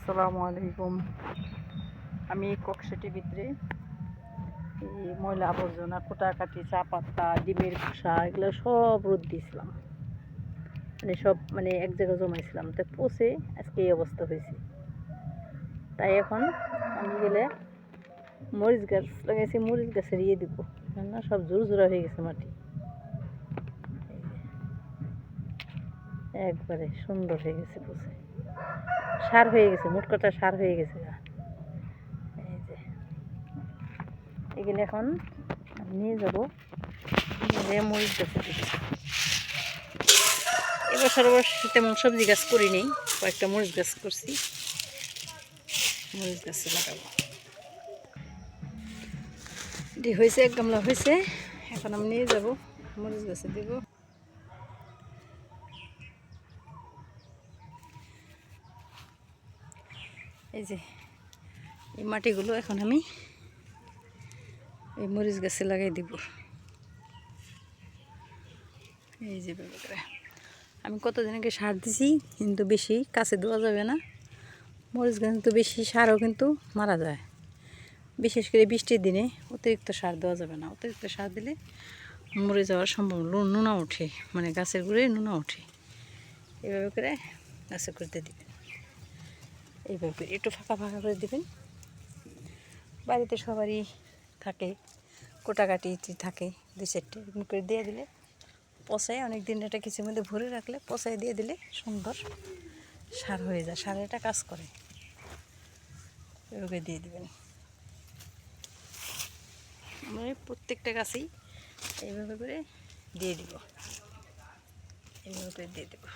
আসসালামু আলাইকুম। আমি কক্সেটির ভিতরে এই ময়লা আবর্জনা কোটাকাটি চা পাতা ডিমের খোসা এগুলো সব রোদ দিয়েছিলাম, সব এক জায়গায় জমাইছিলাম, তো পচে আজকে এই অবস্থা হয়েছে। তাই এখন আমি গেলে মরিচ গাছ লাগাইছি, মরিচ গাছের দিব, না সব জোর জোড়া হয়ে গেছে, মাটি একবারে সুন্দর হয়ে গেছে, পচে সার হয়ে গেছে, মোট কথা সার হয়ে গেছে। এই যে এগুলো এখন নিয়ে যাবো, মরিচ গাছে দিব। এবছর তেমন সবজি গাছ করিনি, কয়েকটা মরিচ গাছ করছি, মরিচ গাছে লাগাবো। এটি হয়েছে, এক গামলা হয়েছে, এখন আমি নিয়ে যাবো মরিচ গাছে দিব। এই যে এই মাটিগুলো এখন আমি এই মরিচ গাছে লাগাই দিব। এই যে আমি কতদিন আগে সার দিছি, কিন্তু বেশি কাছে দেওয়া যাবে না। মরিচ গাছ কিন্তু বেশি সারও কিন্তু মারা যায়, বিশেষ করে বৃষ্টির দিনে অতিরিক্ত সার দেওয়া যাবে না। অতিরিক্ত সার দিলে মরে যাওয়ার সম্ভাবনা, নোনা ওঠে, গাছের গুঁড়ে নোনা ওঠে। এইভাবে করে গাছে করতে দিবেন, এইভাবে করে একটু ফাঁকা ফাঁকা করে দিবেন। বাড়িতে সবারই থাকে, কোটাকাটি থাকে, 2-4টে এরকম করে দিয়ে দিলে পচায় অনেক দিন, এটা কিছুর মধ্যে ভরে রাখলে পচায় দিয়ে দিলে সুন্দর সার হয়ে যায়, সার এটা কাজ করে। এভাবে দিয়ে দিবেন, প্রত্যেকটা গাছেই এইভাবে করে দিয়ে দিব, এইভাবে করে দিয়ে দেবো।